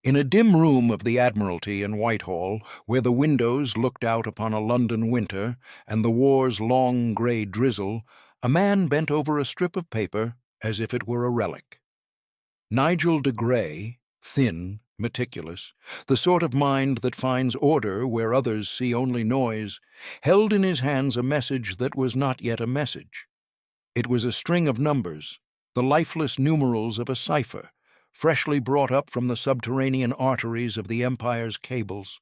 In a dim room of the Admiralty in Whitehall, where the windows looked out upon a London winter and the war's long grey drizzle, a man bent over a strip of paper as if it were a relic. Nigel de Grey, thin, meticulous, the sort of mind that finds order where others see only noise, held in his hands a message that was not yet a message. It was a string of numbers, the lifeless numerals of a cipher, freshly brought up from the subterranean arteries of the Empire's cables.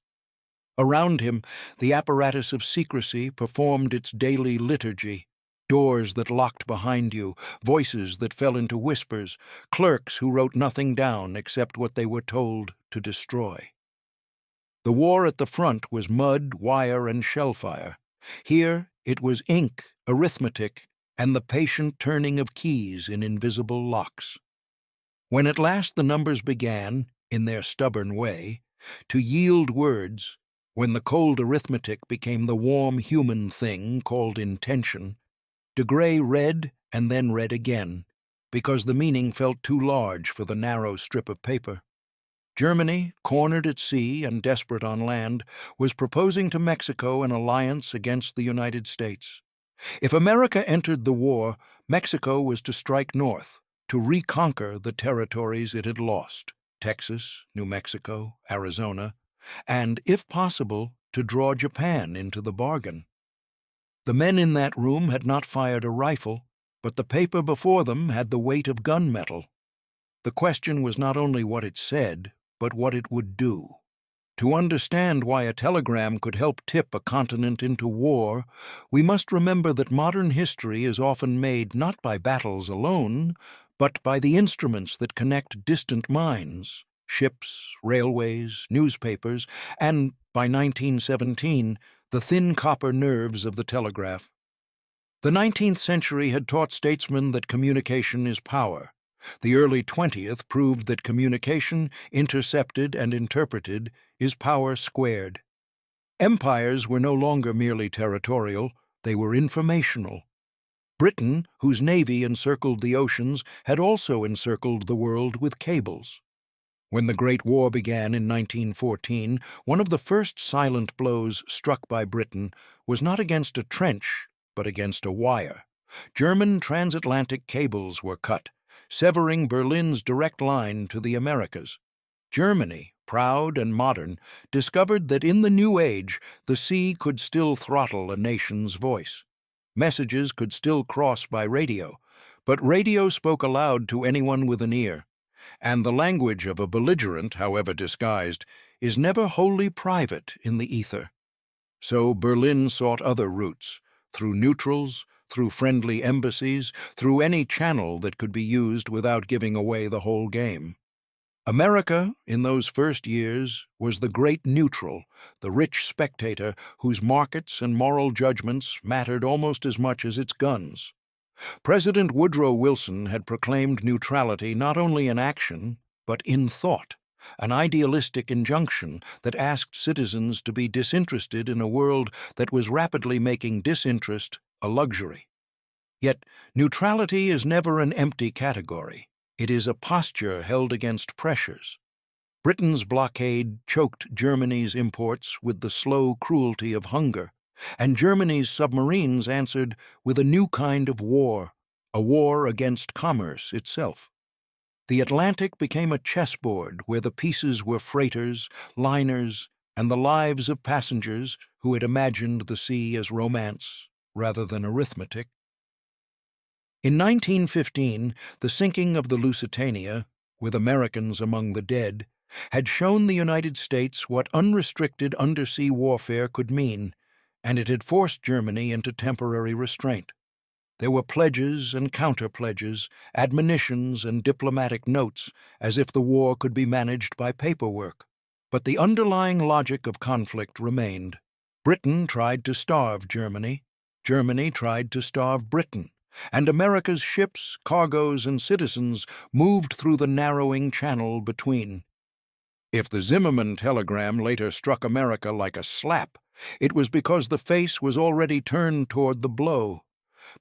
Around him, the apparatus of secrecy performed its daily liturgy. Doors that locked behind you, voices that fell into whispers, clerks who wrote nothing down except what they were told to destroy. The war at the front was mud, wire, and shellfire. Here it was ink, arithmetic, and the patient turning of keys in invisible locks. When at last the numbers began, in their stubborn way, to yield words, when the cold arithmetic became the warm human thing called intention, de Grey read and then read again, because the meaning felt too large for the narrow strip of paper. Germany, cornered at sea and desperate on land, was proposing to Mexico an alliance against the United States. If America entered the war, Mexico was to strike north, to reconquer the territories it had lost, Texas, New Mexico, Arizona, and, if possible, to draw Japan into the bargain. The men in that room had not fired a rifle, but the paper before them had the weight of gunmetal. The question was not only what it said, but what it would do. To understand why a telegram could help tip a continent into war, we must remember that modern history is often made not by battles alone, but by the instruments that connect distant minds, ships, railways, newspapers, and, by 1917, the thin copper nerves of the telegraph. The 19th century had taught statesmen that communication is power. The early 20th proved that communication, intercepted and interpreted, is power squared. Empires were no longer merely territorial, they were informational. Britain, whose navy encircled the oceans, had also encircled the world with cables. When the Great War began in 1914, one of the first silent blows struck by Britain was not against a trench, but against a wire. German transatlantic cables were cut, severing Berlin's direct line to the Americas. Germany, proud and modern, discovered that in the new age the sea could still throttle a nation's voice. Messages could still cross by radio, but radio spoke aloud to anyone with an ear, and the language of a belligerent, however disguised, is never wholly private in the ether. So Berlin sought other routes, through neutrals, through friendly embassies, through any channel that could be used without giving away the whole game. America, in those first years, was the great neutral, the rich spectator whose markets and moral judgments mattered almost as much as its guns. President Woodrow Wilson had proclaimed neutrality not only in action, but in thought, an idealistic injunction that asked citizens to be disinterested in a world that was rapidly making disinterest a luxury. Yet neutrality is never an empty category. It is a posture held against pressures. Britain's blockade choked Germany's imports with the slow cruelty of hunger, and Germany's submarines answered with a new kind of war, a war against commerce itself. The Atlantic became a chessboard where the pieces were freighters, liners, and the lives of passengers who had imagined the sea as romance rather than arithmetic. In 1915, the sinking of the Lusitania, with Americans among the dead, had shown the United States what unrestricted undersea warfare could mean, and it had forced Germany into temporary restraint. There were pledges and counter-pledges, admonitions and diplomatic notes, as if the war could be managed by paperwork. But the underlying logic of conflict remained. Britain tried to starve Germany. Germany tried to starve Britain. And America's ships, cargoes, and citizens moved through the narrowing channel between. If the Zimmerman telegram later struck America like a slap, it was because the face was already turned toward the blow.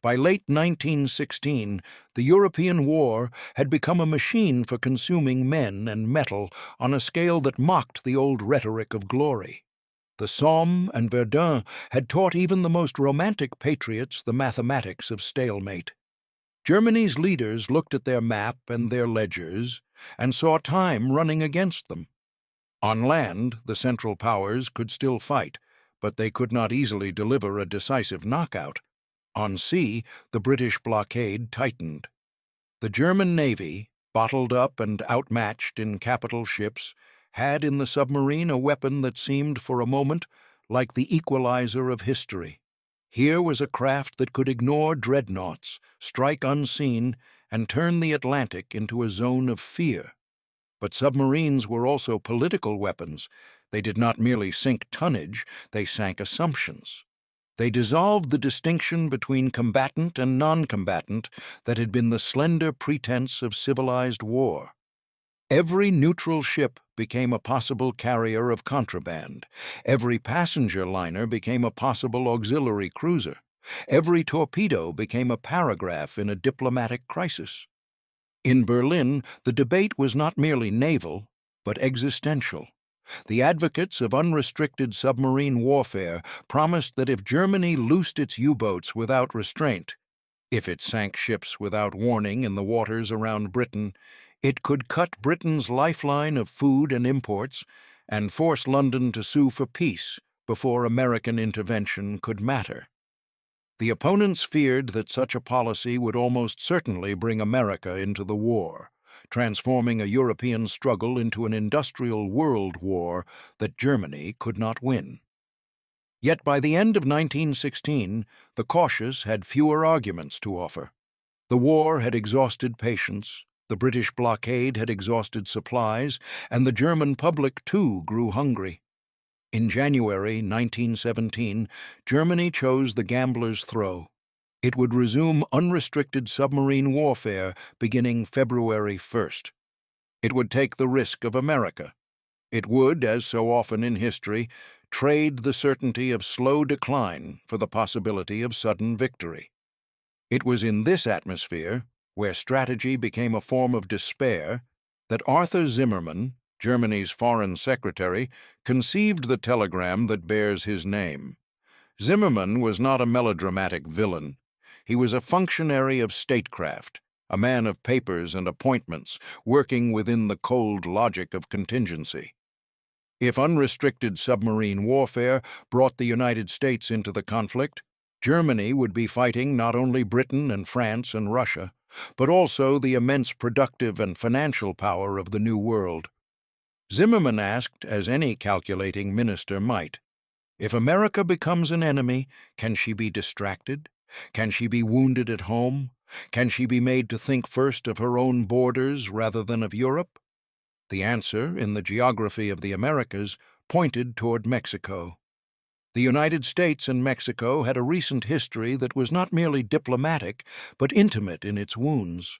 By late 1916, the European war had become a machine for consuming men and metal on a scale that mocked the old rhetoric of glory. The Somme and Verdun had taught even the most romantic patriots the mathematics of stalemate. Germany's leaders looked at their map and their ledgers and saw time running against them. On land, the Central Powers could still fight, but they could not easily deliver a decisive knockout. On sea, the British blockade tightened. The German Navy, bottled up and outmatched in capital ships, had in the submarine a weapon that seemed for a moment like the equalizer of history. Here was a craft that could ignore dreadnoughts, strike unseen, and turn the Atlantic into a zone of fear. But submarines were also political weapons. They did not merely sink tonnage, they sank assumptions. They dissolved the distinction between combatant and non-combatant that had been the slender pretense of civilized war. Every neutral ship became a possible carrier of contraband. Every passenger liner became a possible auxiliary cruiser. Every torpedo became a paragraph in a diplomatic crisis. In Berlin, the debate was not merely naval, but existential. The advocates of unrestricted submarine warfare promised that if Germany loosed its U-boats without restraint, if it sank ships without warning in the waters around Britain, it could cut Britain's lifeline of food and imports and force London to sue for peace before American intervention could matter. The opponents feared that such a policy would almost certainly bring America into the war, transforming a European struggle into an industrial world war that Germany could not win. Yet by the end of 1916, the cautious had fewer arguments to offer. The war had exhausted patience, the British blockade had exhausted supplies, and the German public too grew hungry. In January 1917, Germany chose the gambler's throw. It would resume unrestricted submarine warfare beginning February 1st. It would take the risk of America. It would, as so often in history, trade the certainty of slow decline for the possibility of sudden victory. It was in this atmosphere, where strategy became a form of despair, that Arthur Zimmermann, Germany's foreign secretary, conceived the telegram that bears his name. Zimmermann was not a melodramatic villain. He was a functionary of statecraft, a man of papers and appointments, working within the cold logic of contingency. If unrestricted submarine warfare brought the United States into the conflict, Germany would be fighting not only Britain and France and Russia, but also the immense productive and financial power of the New World. Zimmermann asked, as any calculating minister might, if America becomes an enemy, can she be distracted? Can she be wounded at home? Can she be made to think first of her own borders rather than of Europe? The answer, in the geography of the Americas, pointed toward Mexico. The United States and Mexico had a recent history that was not merely diplomatic, but intimate in its wounds.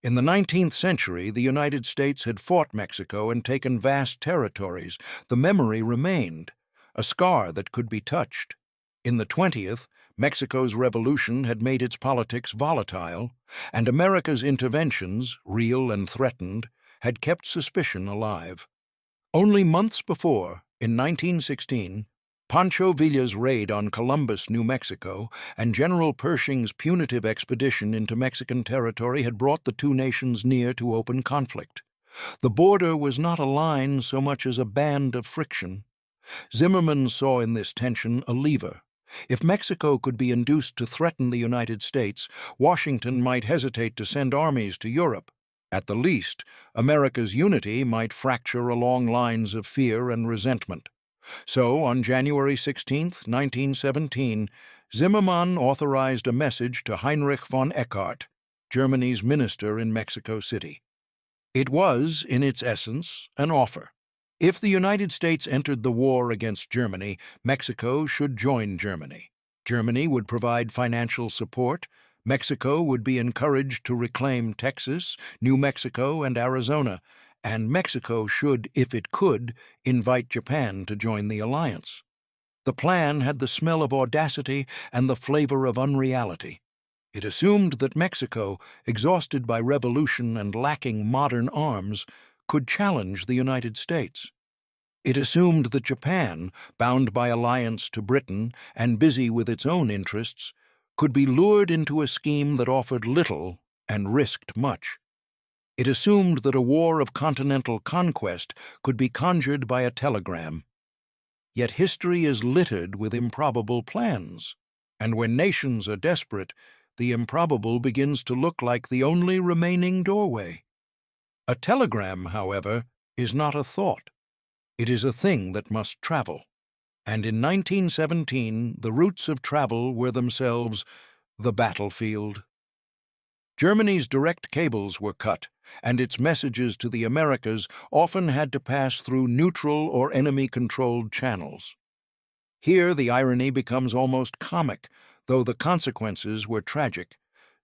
In the 19th century, the United States had fought Mexico and taken vast territories. The memory remained, a scar that could be touched. In the 20th, Mexico's revolution had made its politics volatile, and America's interventions, real and threatened, had kept suspicion alive. Only months before, in 1916, Pancho Villa's raid on Columbus, New Mexico, and General Pershing's punitive expedition into Mexican territory had brought the two nations near to open conflict. The border was not a line so much as a band of friction. Zimmermann saw in this tension a lever. If Mexico could be induced to threaten the United States, Washington might hesitate to send armies to Europe. At the least, America's unity might fracture along lines of fear and resentment. So, on January 16, 1917, Zimmermann authorized a message to Heinrich von Eckart, Germany's minister in Mexico City. It was, in its essence, an offer. If the United States entered the war against Germany, Mexico should join Germany. Germany would provide financial support. Mexico would be encouraged to reclaim Texas, New Mexico, and Arizona, and Mexico should, if it could, invite Japan to join the alliance. The plan had the smell of audacity and the flavor of unreality. It assumed that Mexico, exhausted by revolution and lacking modern arms, could challenge the United States. It assumed that Japan, bound by alliance to Britain and busy with its own interests, could be lured into a scheme that offered little and risked much. It assumed that a war of continental conquest could be conjured by a telegram. Yet history is littered with improbable plans, and when nations are desperate, the improbable begins to look like the only remaining doorway. A telegram, however, is not a thought. It is a thing that must travel. And in 1917, the routes of travel were themselves the battlefield. Germany's direct cables were cut, and its messages to the Americas often had to pass through neutral or enemy-controlled channels. Here the irony becomes almost comic, though the consequences were tragic.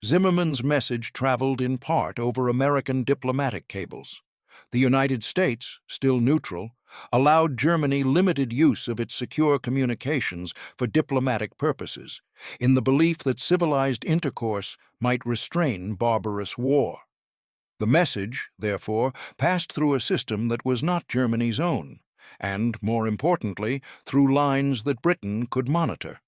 Zimmerman's message traveled in part over American diplomatic cables. The United States, still neutral, allowed Germany limited use of its secure communications for diplomatic purposes, in the belief that civilized intercourse might restrain barbarous war. The message, therefore, passed through a system that was not Germany's own, and, more importantly, through lines that Britain could monitor.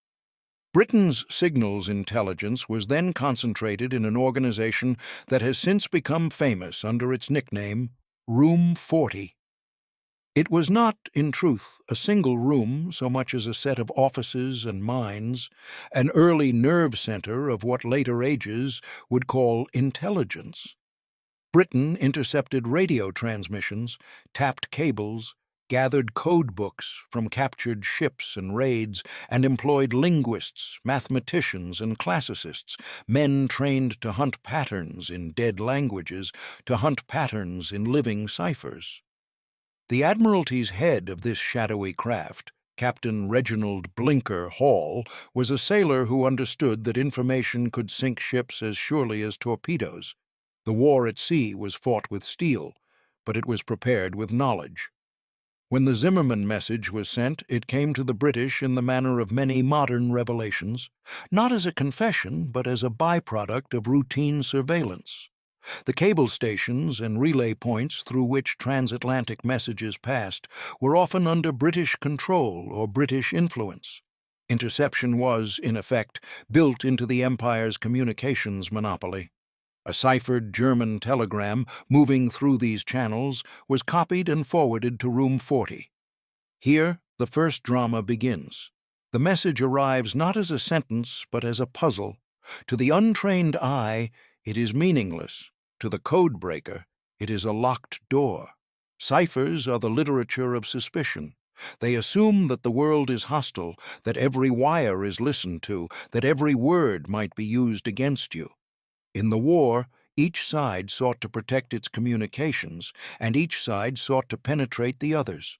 Britain's signals intelligence was then concentrated in an organization that has since become famous under its nickname, Room 40. It was not, in truth, a single room so much as a set of offices and minds, an early nerve center of what later ages would call intelligence. Britain intercepted radio transmissions, tapped cables, gathered code books from captured ships and raids, and employed linguists, mathematicians, and classicists, men trained to hunt patterns in dead languages, to hunt patterns in living ciphers. The Admiralty's head of this shadowy craft, Captain Reginald Blinker Hall, was a sailor who understood that information could sink ships as surely as torpedoes. The war at sea was fought with steel, but it was prepared with knowledge. When the Zimmerman message was sent, it came to the British in the manner of many modern revelations, not as a confession, but as a byproduct of routine surveillance. The cable stations and relay points through which transatlantic messages passed were often under British control or British influence. Interception was, in effect, built into the Empire's communications monopoly. A ciphered German telegram moving through these channels was copied and forwarded to Room 40. Here, the first drama begins. The message arrives not as a sentence, but as a puzzle. To the untrained eye, it is meaningless. To the code breaker, it is a locked door. Ciphers are the literature of suspicion. They assume that the world is hostile, that every wire is listened to, that every word might be used against you. In the war, each side sought to protect its communications, and each side sought to penetrate the others.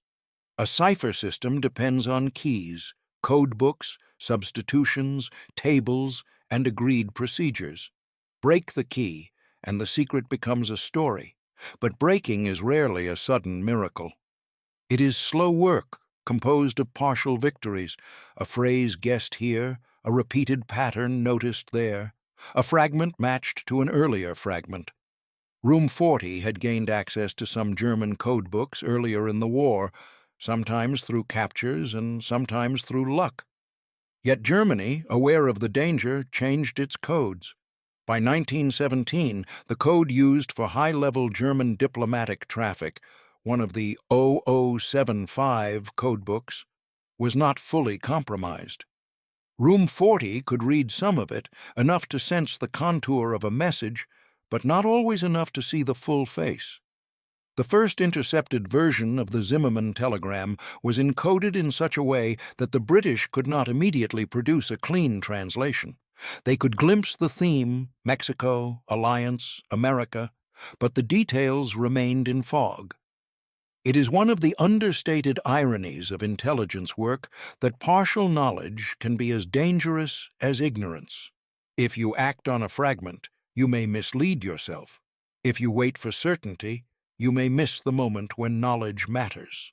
A cipher system depends on keys, code books, substitutions, tables, and agreed procedures. Break the key, and the secret becomes a story, but breaking is rarely a sudden miracle. It is slow work, composed of partial victories, a phrase guessed here, a repeated pattern noticed there, a fragment matched to an earlier fragment. Room 40 had gained access to some German code books earlier in the war, sometimes through captures and sometimes through luck. Yet Germany, aware of the danger, changed its codes. By 1917, the code used for high-level German diplomatic traffic, one of the 0075 codebooks, was not fully compromised. Room 40 could read some of it, enough to sense the contour of a message, but not always enough to see the full face. The first intercepted version of the Zimmerman telegram was encoded in such a way that the British could not immediately produce a clean translation. They could glimpse the theme, Mexico, alliance, America, but the details remained in fog. It is one of the understated ironies of intelligence work that partial knowledge can be as dangerous as ignorance. If you act on a fragment, you may mislead yourself. If you wait for certainty, you may miss the moment when knowledge matters.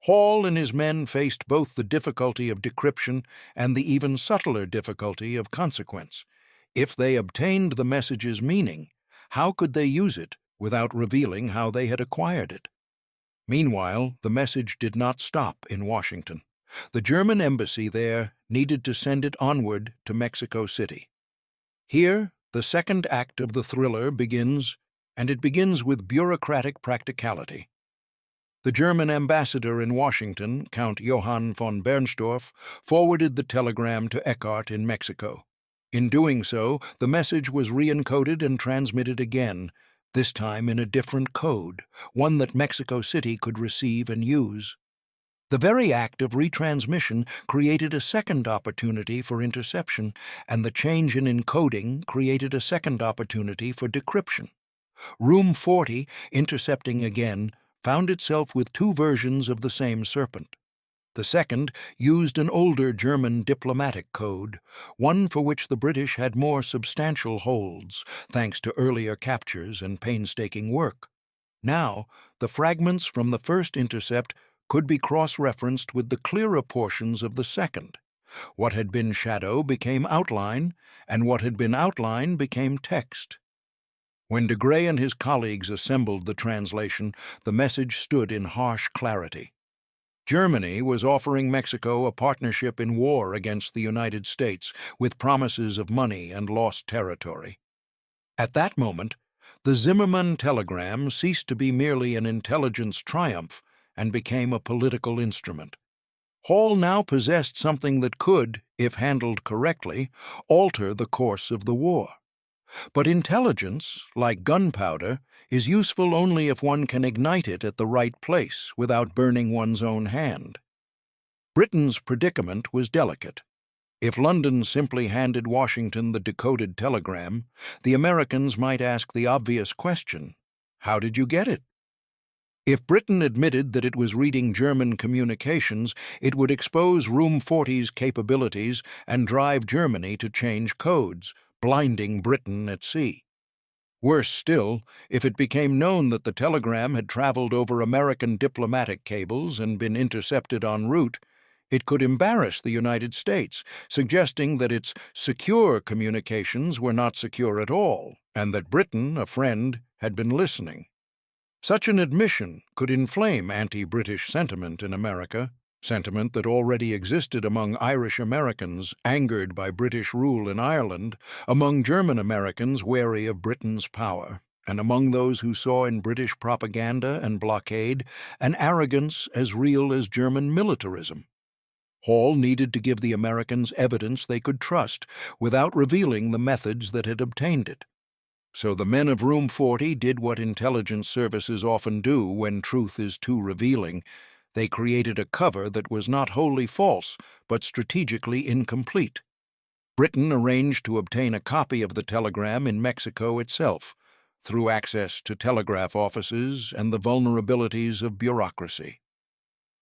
Hall and his men faced both the difficulty of decryption and the even subtler difficulty of consequence. If they obtained the message's meaning, how could they use it without revealing how they had acquired it? Meanwhile, the message did not stop in Washington. The German embassy there needed to send it onward to Mexico City. Here, the second act of the thriller begins, and it begins with bureaucratic practicality. The German ambassador in Washington, Count Johann von Bernstorff, forwarded the telegram to Eckhart in Mexico. In doing so, the message was re-encoded and transmitted again, this time in a different code, one that Mexico City could receive and use. The very act of retransmission created a second opportunity for interception, and the change in encoding created a second opportunity for decryption. Room 40, intercepting again, found itself with two versions of the same serpent. The second used an older German diplomatic code, one for which the British had more substantial holds, thanks to earlier captures and painstaking work. Now, the fragments from the first intercept could be cross-referenced with the clearer portions of the second. What had been shadow became outline, and what had been outline became text. When de Grey and his colleagues assembled the translation, the message stood in harsh clarity. Germany was offering Mexico a partnership in war against the United States, with promises of money and lost territory. At that moment, the Zimmermann telegram ceased to be merely an intelligence triumph and became a political instrument. Hall now possessed something that could, if handled correctly, alter the course of the war. But intelligence, like gunpowder, is useful only if one can ignite it at the right place without burning one's own hand. Britain's predicament was delicate. If London simply handed Washington the decoded telegram, the Americans might ask the obvious question, "How did you get it?" If Britain admitted that it was reading German communications, it would expose Room 40's capabilities and drive Germany to change codes, blinding Britain at sea. Worse still, if it became known that the telegram had traveled over American diplomatic cables and been intercepted en route, it could embarrass the United States, suggesting that its secure communications were not secure at all, and that Britain, a friend, had been listening. Such an admission could inflame anti-British sentiment in America, sentiment that already existed among Irish Americans angered by British rule in Ireland, among German Americans wary of Britain's power, and among those who saw in British propaganda and blockade an arrogance as real as German militarism. Hall needed to give the Americans evidence they could trust, without revealing the methods that had obtained it. So the men of Room 40 did what intelligence services often do when truth is too revealing. They created a cover that was not wholly false, but strategically incomplete. Britain arranged to obtain a copy of the telegram in Mexico itself, through access to telegraph offices and the vulnerabilities of bureaucracy.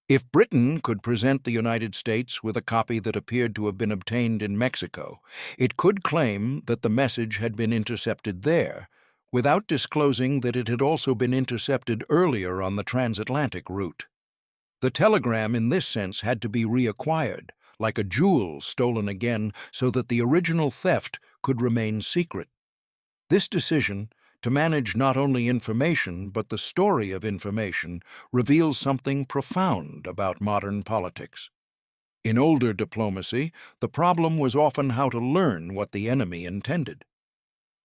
If Britain could present the United States with a copy that appeared to have been obtained in Mexico, it could claim that the message had been intercepted there, without disclosing that it had also been intercepted earlier on the transatlantic route. The telegram in this sense had to be reacquired, like a jewel stolen again, so that the original theft could remain secret. This decision, to manage not only information but the story of information, reveals something profound about modern politics. In older diplomacy, the problem was often how to learn what the enemy intended.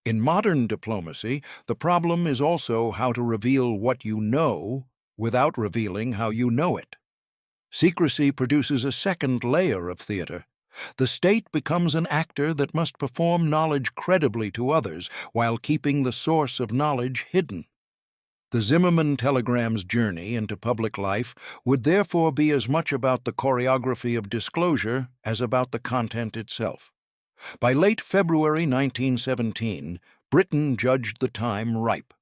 In modern diplomacy, the problem is also how to reveal what you know without revealing how you know it. Secrecy produces a second layer of theater. The state becomes an actor that must perform knowledge credibly to others while keeping the source of knowledge hidden. The Zimmermann telegram's journey into public life would therefore be as much about the choreography of disclosure as about the content itself. By late February 1917, Britain judged the time ripe.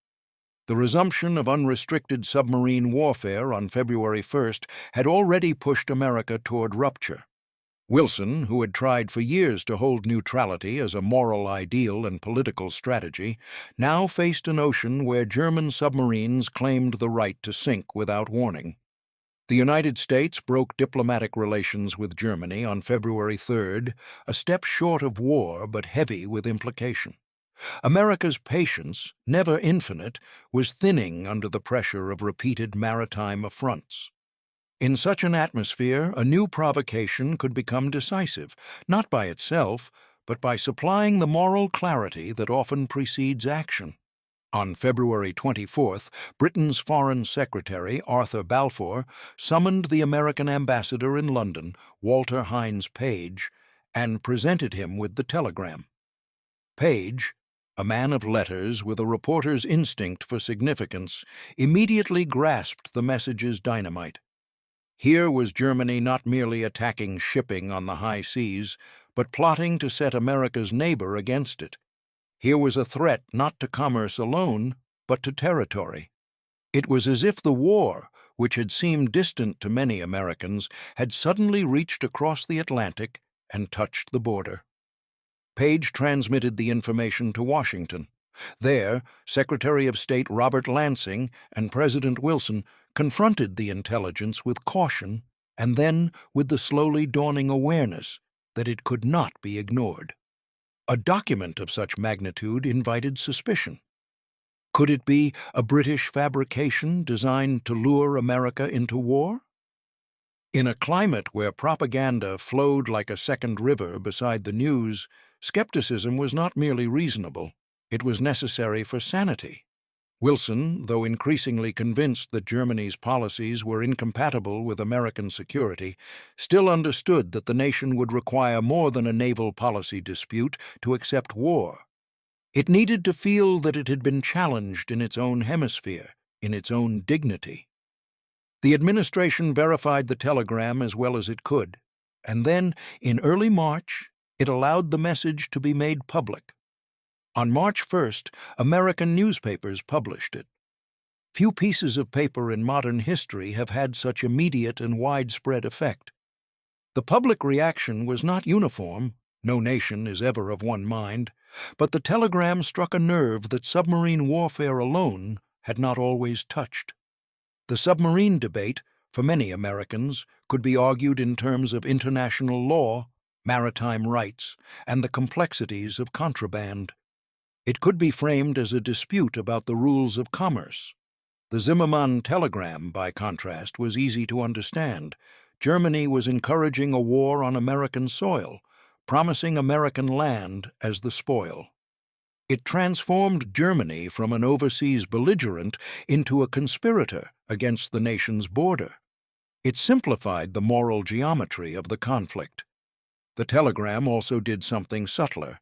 The resumption of unrestricted submarine warfare on February 1st had already pushed America toward rupture. Wilson, who had tried for years to hold neutrality as a moral ideal and political strategy, now faced an ocean where German submarines claimed the right to sink without warning. The United States broke diplomatic relations with Germany on February 3rd, a step short of war but heavy with implication. America's patience, never infinite, was thinning under the pressure of repeated maritime affronts. In such an atmosphere, a new provocation could become decisive, not by itself, but by supplying the moral clarity that often precedes action. On February 24th, Britain's Foreign Secretary, Arthur Balfour, summoned the American ambassador in London, Walter Hines Page, and presented him with the telegram. Page, a man of letters with a reporter's instinct for significance, immediately grasped the message's dynamite. Here was Germany not merely attacking shipping on the high seas, but plotting to set America's neighbor against it. Here was a threat not to commerce alone, but to territory. It was as if the war, which had seemed distant to many Americans, had suddenly reached across the Atlantic and touched the border. Page transmitted the information to Washington. There, Secretary of State Robert Lansing and President Wilson confronted the intelligence with caution and then with the slowly dawning awareness that it could not be ignored. A document of such magnitude invited suspicion. Could it be a British fabrication designed to lure America into war? In a climate where propaganda flowed like a second river beside the news, skepticism was not merely reasonable, it was necessary for sanity. Wilson, though increasingly convinced that Germany's policies were incompatible with American security, still understood that the nation would require more than a naval policy dispute to accept war. It needed to feel that it had been challenged in its own hemisphere, in its own dignity. The administration verified the telegram as well as it could, and then, in early March, it allowed the message to be made public. On March 1st, American newspapers published it. Few pieces of paper in modern history have had such immediate and widespread effect. The public reaction was not uniform, no nation is ever of one mind, but the telegram struck a nerve that submarine warfare alone had not always touched. The submarine debate, for many Americans, could be argued in terms of international law, maritime rights, and the complexities of contraband. It could be framed as a dispute about the rules of commerce. The Zimmermann telegram, by contrast, was easy to understand. Germany was encouraging a war on American soil, promising American land as the spoil. It transformed Germany from an overseas belligerent into a conspirator against the nation's border. It simplified the moral geometry of the conflict. The telegram also did something subtler.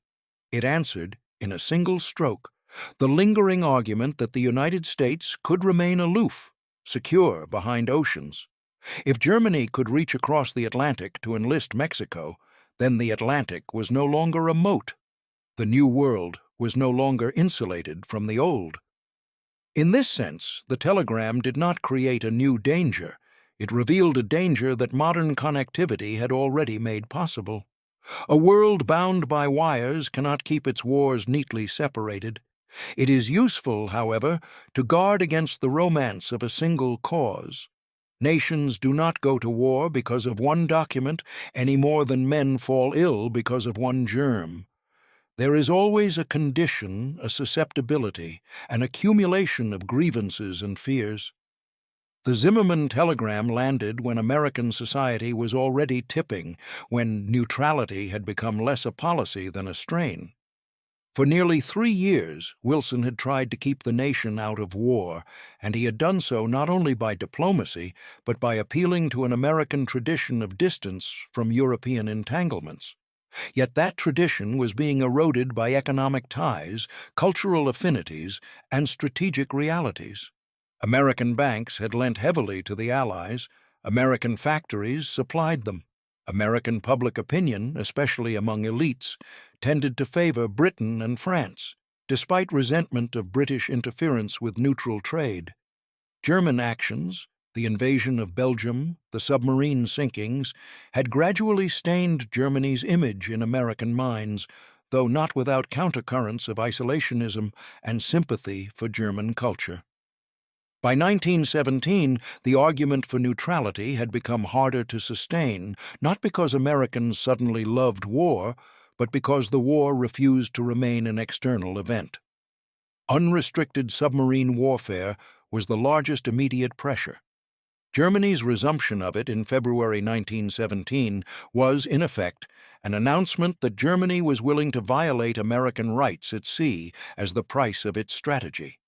It answered, in a single stroke, the lingering argument that the United States could remain aloof, secure behind oceans. If Germany could reach across the Atlantic to enlist Mexico, then the Atlantic was no longer a moat. The New World was no longer insulated from the old. In this sense, the telegram did not create a new danger. It revealed a danger that modern connectivity had already made possible. A world bound by wires cannot keep its wars neatly separated. It is useful, however, to guard against the romance of a single cause. Nations do not go to war because of one document any more than men fall ill because of one germ. There is always a condition, a susceptibility, an accumulation of grievances and fears. The Zimmermann telegram landed when American society was already tipping, when neutrality had become less a policy than a strain. For nearly 3 years, Wilson had tried to keep the nation out of war, and he had done so not only by diplomacy, but by appealing to an American tradition of distance from European entanglements. Yet that tradition was being eroded by economic ties, cultural affinities, and strategic realities. American banks had lent heavily to the Allies. American factories supplied them. American public opinion, especially among elites, tended to favor Britain and France, despite resentment of British interference with neutral trade. German actions, the invasion of Belgium, the submarine sinkings, had gradually stained Germany's image in American minds, though not without countercurrents of isolationism and sympathy for German culture. By 1917, the argument for neutrality had become harder to sustain, not because Americans suddenly loved war, but because the war refused to remain an external event. Unrestricted submarine warfare was the largest immediate pressure. Germany's resumption of it in February 1917 was, in effect, an announcement that Germany was willing to violate American rights at sea as the price of its strategy.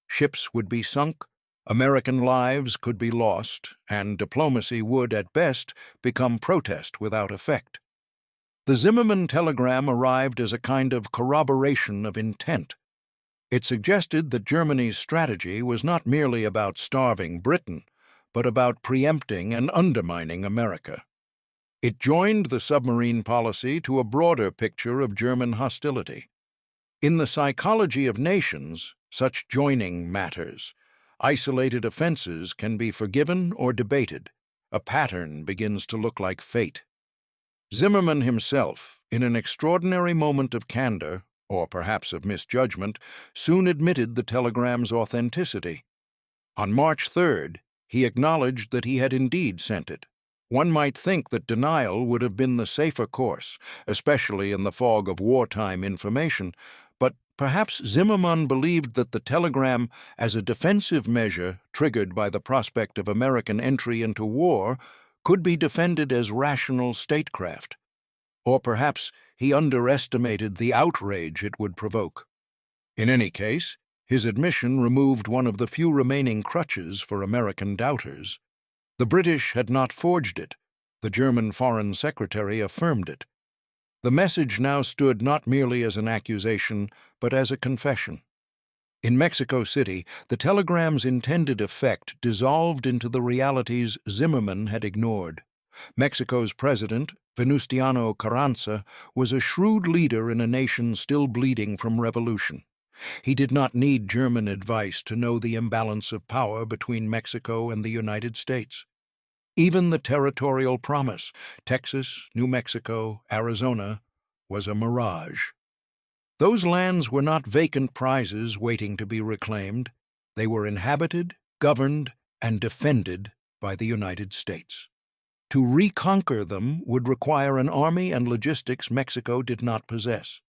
Ships would be sunk, American lives could be lost, and diplomacy would, at best, become protest without effect. The Zimmermann telegram arrived as a kind of corroboration of intent. It suggested that Germany's strategy was not merely about starving Britain, but about preempting and undermining America. It joined the submarine policy to a broader picture of German hostility. In the psychology of nations, such joining matters. Isolated offenses can be forgiven or debated. A pattern begins to look like fate. Zimmermann himself, in an extraordinary moment of candor, or perhaps of misjudgment, soon admitted the telegram's authenticity. On March 3rd, he acknowledged that he had indeed sent it. One might think that denial would have been the safer course, especially in the fog of wartime information, but perhaps Zimmermann believed that the telegram, as a defensive measure triggered by the prospect of American entry into war, could be defended as rational statecraft. Or perhaps he underestimated the outrage it would provoke. In any case, his admission removed one of the few remaining crutches for American doubters. The British had not forged it. The German Foreign Secretary affirmed it. The message now stood not merely as an accusation, but as a confession. In Mexico City, the telegram's intended effect dissolved into the realities Zimmermann had ignored. Mexico's president, Venustiano Carranza, was a shrewd leader in a nation still bleeding from revolution. He did not need German advice to know the imbalance of power between Mexico and the United States. Even the territorial promise, Texas, New Mexico, Arizona, was a mirage. Those lands were not vacant prizes waiting to be reclaimed. They were inhabited, governed, and defended by the United States. To reconquer them would require an army and logistics Mexico did not possess.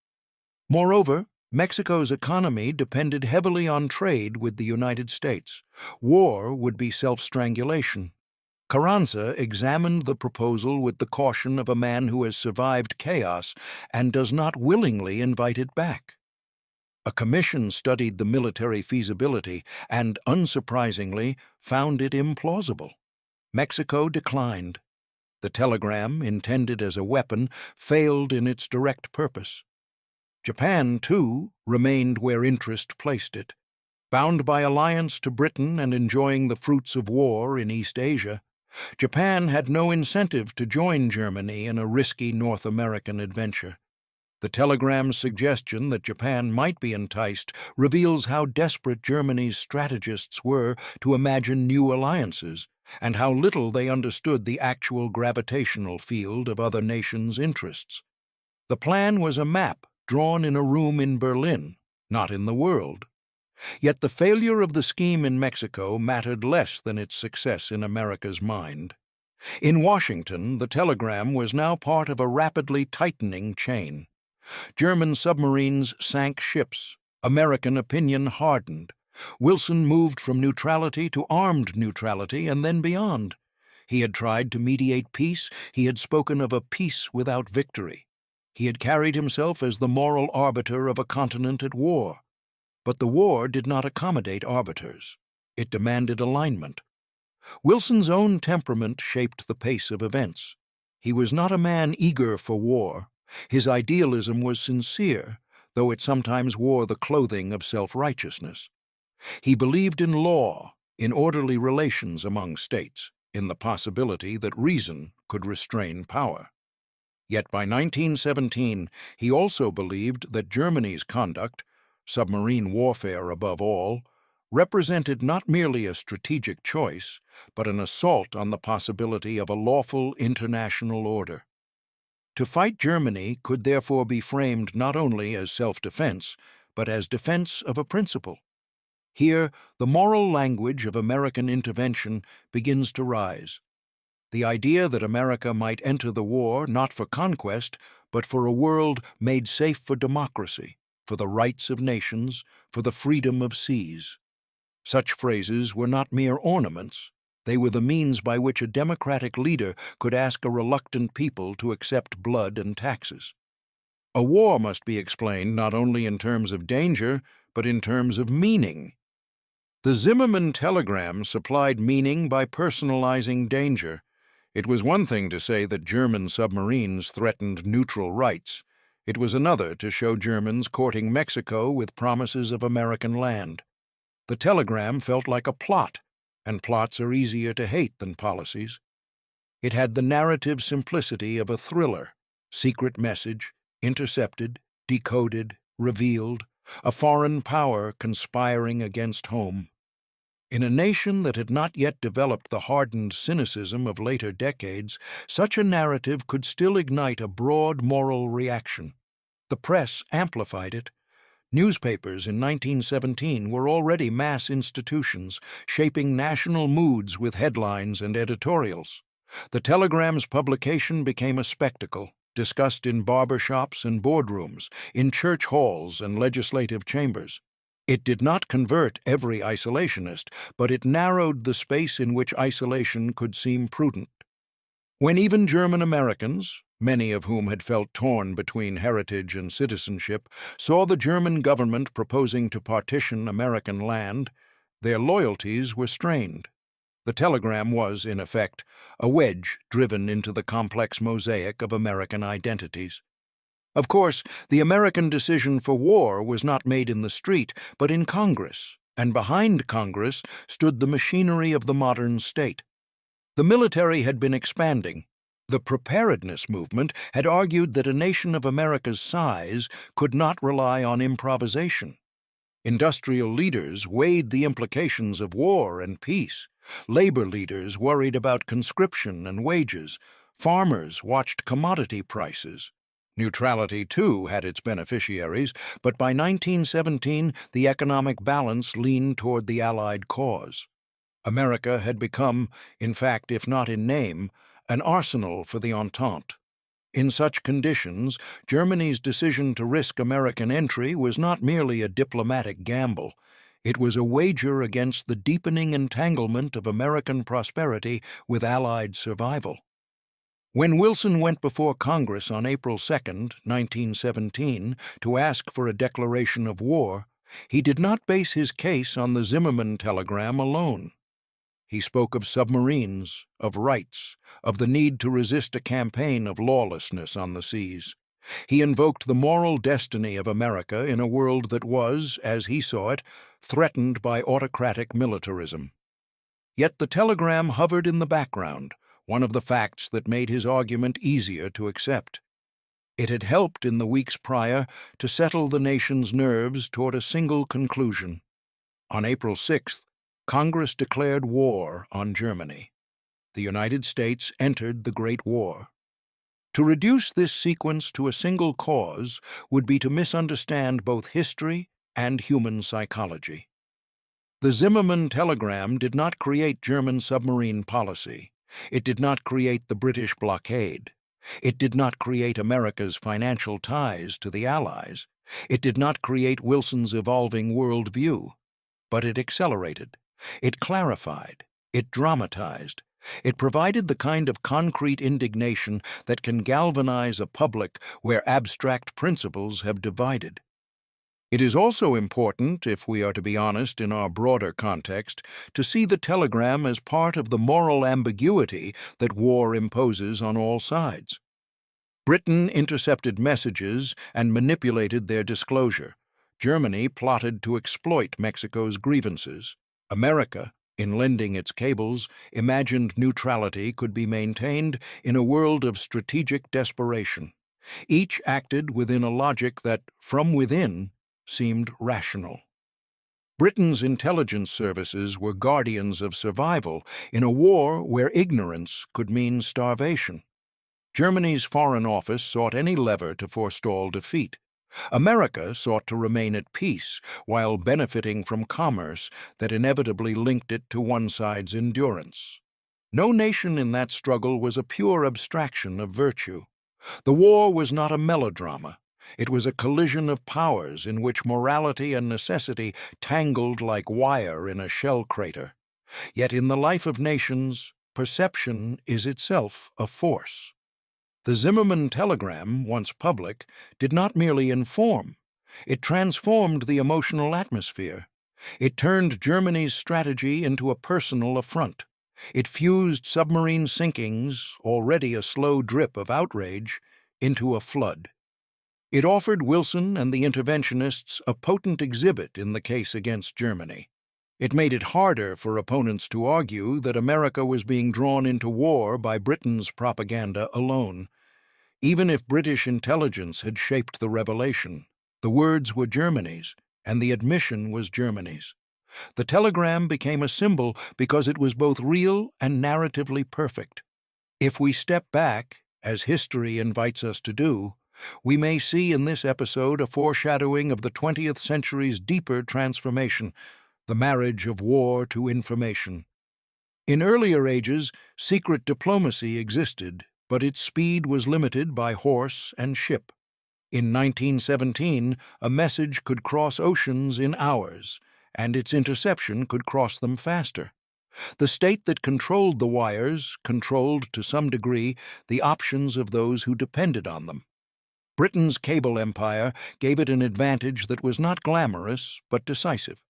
Moreover, Mexico's economy depended heavily on trade with the United States. War would be self-strangulation. Carranza examined the proposal with the caution of a man who has survived chaos and does not willingly invite it back. A commission studied the military feasibility and, unsurprisingly, found it implausible. Mexico declined. The telegram, intended as a weapon, failed in its direct purpose. Japan, too, remained where interest placed it. Bound by alliance to Britain and enjoying the fruits of war in East Asia, Japan had no incentive to join Germany in a risky North American adventure. The telegram's suggestion that Japan might be enticed reveals how desperate Germany's strategists were to imagine new alliances, and how little they understood the actual gravitational field of other nations' interests. The plan was a map drawn in a room in Berlin, not in the world. Yet the failure of the scheme in Mexico mattered less than its success in America's mind. In Washington, the telegram was now part of a rapidly tightening chain. German submarines sank ships. American opinion hardened. Wilson moved from neutrality to armed neutrality and then beyond. He had tried to mediate peace. He had spoken of a peace without victory. He had carried himself as the moral arbiter of a continent at war. But the war did not accommodate arbiters. It demanded alignment. Wilson's own temperament shaped the pace of events. He was not a man eager for war. His idealism was sincere, though it sometimes wore the clothing of self-righteousness. He believed in law, in orderly relations among states, in the possibility that reason could restrain power. Yet by 1917, he also believed that Germany's conduct, submarine warfare above all, represented not merely a strategic choice, but an assault on the possibility of a lawful international order. To fight Germany could therefore be framed not only as self-defense, but as defense of a principle. Here, the moral language of American intervention begins to rise. The idea that America might enter the war not for conquest, but for a world made safe for democracy, for the rights of nations, for the freedom of seas. Such phrases were not mere ornaments. They were the means by which a democratic leader could ask a reluctant people to accept blood and taxes. A war must be explained not only in terms of danger, but in terms of meaning. The Zimmermann telegram supplied meaning by personalizing danger. It was one thing to say that German submarines threatened neutral rights. It was another to show Germans courting Mexico with promises of American land. The telegram felt like a plot, and plots are easier to hate than policies. It had the narrative simplicity of a thriller: secret message, intercepted, decoded, revealed, a foreign power conspiring against home. In a nation that had not yet developed the hardened cynicism of later decades, such a narrative could still ignite a broad moral reaction. The press amplified it. Newspapers in 1917 were already mass institutions, shaping national moods with headlines and editorials. The telegram's publication became a spectacle, discussed in barbershops and boardrooms, in church halls and legislative chambers. It did not convert every isolationist, but it narrowed the space in which isolation could seem prudent. When even German Americans, many of whom had felt torn between heritage and citizenship, saw the German government proposing to partition American land, their loyalties were strained. The telegram was, in effect, a wedge driven into the complex mosaic of American identities. Of course, the American decision for war was not made in the street, but in Congress, and behind Congress stood the machinery of the modern state. The military had been expanding. The preparedness movement had argued that a nation of America's size could not rely on improvisation. Industrial leaders weighed the implications of war and peace. Labor leaders worried about conscription and wages. Farmers watched commodity prices. Neutrality, too, had its beneficiaries, but by 1917 the economic balance leaned toward the Allied cause. America had become, in fact, if not in name, an arsenal for the Entente. In such conditions, Germany's decision to risk American entry was not merely a diplomatic gamble. It was a wager against the deepening entanglement of American prosperity with Allied survival. When Wilson went before Congress on April 2, 1917, to ask for a declaration of war, he did not base his case on the Zimmermann telegram alone. He spoke of submarines, of rights, of the need to resist a campaign of lawlessness on the seas. He invoked the moral destiny of America in a world that was, as he saw it, threatened by autocratic militarism. Yet the telegram hovered in the background, one of the facts that made his argument easier to accept. It had helped in the weeks prior to settle the nation's nerves toward a single conclusion. On April 6th, Congress declared war on Germany. The United States entered the Great War. To reduce this sequence to a single cause would be to misunderstand both history and human psychology. The Zimmermann telegram did not create German submarine policy. It did not create the British blockade. It did not create America's financial ties to the Allies. It did not create Wilson's evolving worldview. But it accelerated. It clarified. It dramatized. It provided the kind of concrete indignation that can galvanize a public where abstract principles have divided. It is also important, if we are to be honest in our broader context, to see the telegram as part of the moral ambiguity that war imposes on all sides. Britain intercepted messages and manipulated their disclosure. Germany plotted to exploit Mexico's grievances. America, in lending its cables, imagined neutrality could be maintained in a world of strategic desperation. Each acted within a logic that, from within, seemed rational. Britain's intelligence services were guardians of survival in a war where ignorance could mean starvation. Germany's Foreign Office sought any lever to forestall defeat. America sought to remain at peace while benefiting from commerce that inevitably linked it to one side's endurance. No nation in that struggle was a pure abstraction of virtue. The war was not a melodrama. It was a collision of powers in which morality and necessity tangled like wire in a shell crater. Yet in the life of nations, perception is itself a force. The Zimmermann telegram, once public, did not merely inform. It transformed the emotional atmosphere. It turned Germany's strategy into a personal affront. It fused submarine sinkings, already a slow drip of outrage, into a flood. It offered Wilson and the interventionists a potent exhibit in the case against Germany. It made it harder for opponents to argue that America was being drawn into war by Britain's propaganda alone. Even if British intelligence had shaped the revelation, the words were Germany's, and the admission was Germany's. The telegram became a symbol because it was both real and narratively perfect. If we step back, as history invites us to do, we may see in this episode a foreshadowing of the 20th century's deeper transformation, the marriage of war to information. In earlier ages, secret diplomacy existed, but its speed was limited by horse and ship. In 1917, a message could cross oceans in hours, and its interception could cross them faster. The state that controlled the wires controlled, to some degree, the options of those who depended on them. Britain's cable empire gave it an advantage that was not glamorous, but decisive.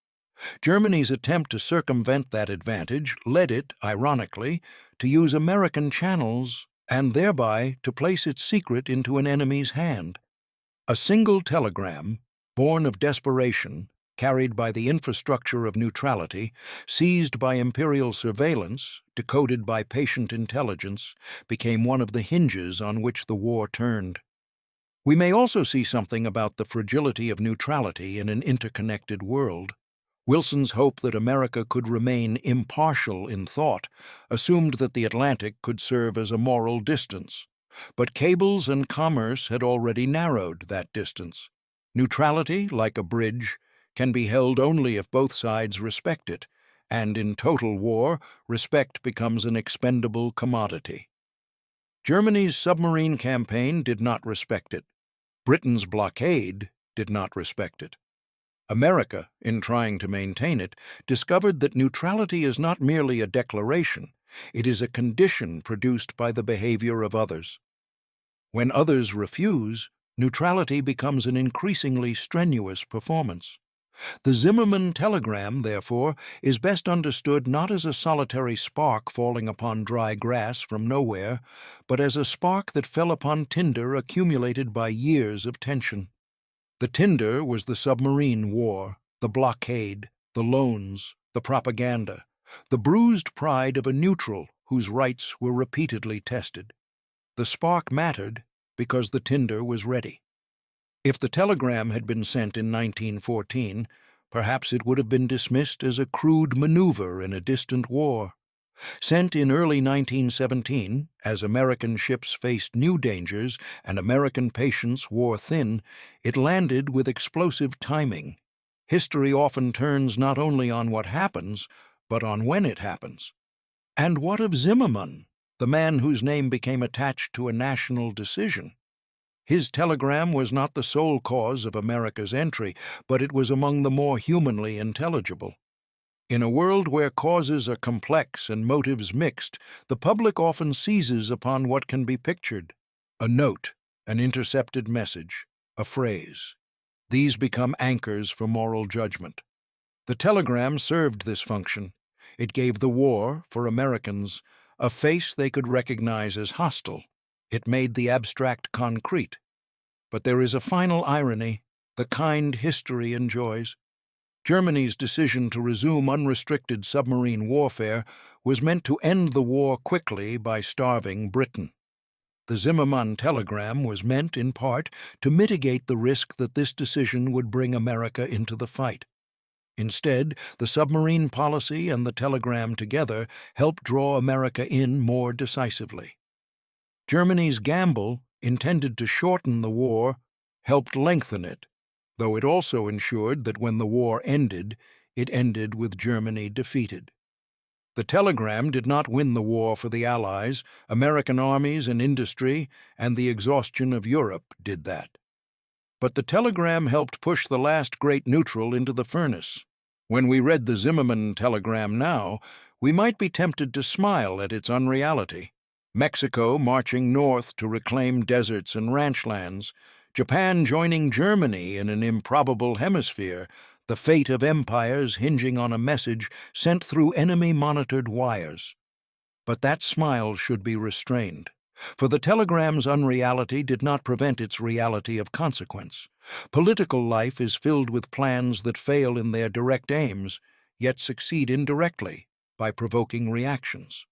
Germany's attempt to circumvent that advantage led it, ironically, to use American channels and thereby to place its secret into an enemy's hand. A single telegram, born of desperation, carried by the infrastructure of neutrality, seized by imperial surveillance, decoded by patient intelligence, became one of the hinges on which the war turned. We may also see something about the fragility of neutrality in an interconnected world. Wilson's hope that America could remain impartial in thought assumed that the Atlantic could serve as a moral distance. But cables and commerce had already narrowed that distance. Neutrality, like a bridge, can be held only if both sides respect it, and in total war, respect becomes an expendable commodity. Germany's submarine campaign did not respect it. Britain's blockade did not respect it. America, in trying to maintain it, discovered that neutrality is not merely a declaration, it is a condition produced by the behavior of others. When others refuse, neutrality becomes an increasingly strenuous performance. The Zimmermann telegram, therefore, is best understood not as a solitary spark falling upon dry grass from nowhere, but as a spark that fell upon tinder accumulated by years of tension. The tinder was the submarine war, the blockade, the loans, the propaganda, the bruised pride of a neutral whose rights were repeatedly tested. The spark mattered because the tinder was ready. If the telegram had been sent in 1914, perhaps it would have been dismissed as a crude maneuver in a distant war. Sent in early 1917, as American ships faced new dangers and American patience wore thin, it landed with explosive timing. History often turns not only on what happens, but on when it happens. And what of Zimmermann, the man whose name became attached to a national decision? His telegram was not the sole cause of America's entry, but it was among the more humanly intelligible. In a world where causes are complex and motives mixed, the public often seizes upon what can be pictured: a note, an intercepted message, a phrase. These become anchors for moral judgment. The telegram served this function. It gave the war, for Americans, a face they could recognize as hostile. It made the abstract concrete. But there is a final irony, the kind history enjoys. Germany's decision to resume unrestricted submarine warfare was meant to end the war quickly by starving Britain. The Zimmermann telegram was meant, in part, to mitigate the risk that this decision would bring America into the fight. Instead, the submarine policy and the telegram together helped draw America in more decisively. Germany's gamble, intended to shorten the war, helped lengthen it, though it also ensured that when the war ended, it ended with Germany defeated. The telegram did not win the war for the Allies. American armies and industry and the exhaustion of Europe did that. But the telegram helped push the last great neutral into the furnace. When we read the Zimmermann telegram now, we might be tempted to smile at its unreality. Mexico marching north to reclaim deserts and ranch lands, Japan joining Germany in an improbable hemisphere, the fate of empires hinging on a message sent through enemy-monitored wires. But that smile should be restrained, for the telegram's unreality did not prevent its reality of consequence. Political life is filled with plans that fail in their direct aims, yet succeed indirectly by provoking reactions.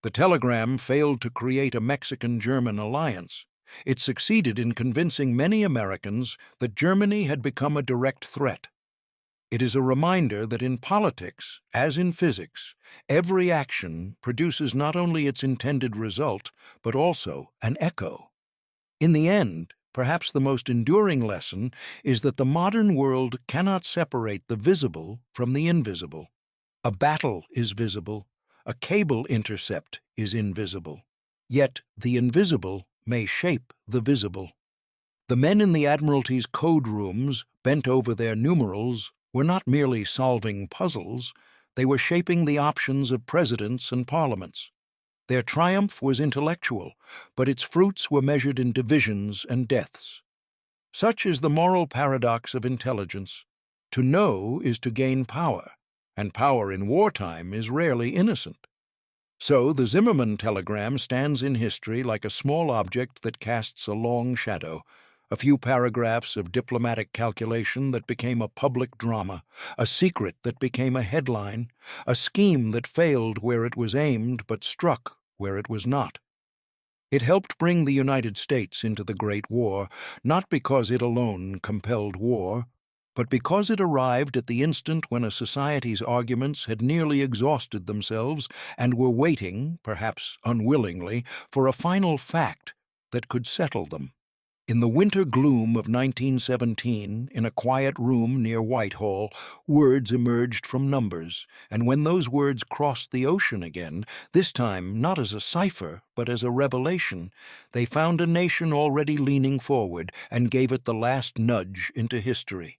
The telegram failed to create a Mexican-German alliance. It succeeded in convincing many Americans that Germany had become a direct threat. It is a reminder that in politics, as in physics, every action produces not only its intended result, but also an echo. In the end, perhaps the most enduring lesson is that the modern world cannot separate the visible from the invisible. A battle is visible, a cable intercept is invisible, yet the invisible may shape the visible. The men in the Admiralty's code rooms, bent over their numerals, were not merely solving puzzles, they were shaping the options of presidents and parliaments. Their triumph was intellectual, but its fruits were measured in divisions and deaths. Such is the moral paradox of intelligence. To know is to gain power, and power in wartime is rarely innocent. So the Zimmermann telegram stands in history like a small object that casts a long shadow, a few paragraphs of diplomatic calculation that became a public drama, a secret that became a headline, a scheme that failed where it was aimed but struck where it was not. It helped bring the United States into the Great War, not because it alone compelled war, but because it arrived at the instant when a society's arguments had nearly exhausted themselves and were waiting, perhaps unwillingly, for a final fact that could settle them. In the winter gloom of 1917, in a quiet room near Whitehall, words emerged from numbers, and when those words crossed the ocean again, this time not as a cipher but as a revelation, they found a nation already leaning forward and gave it the last nudge into history.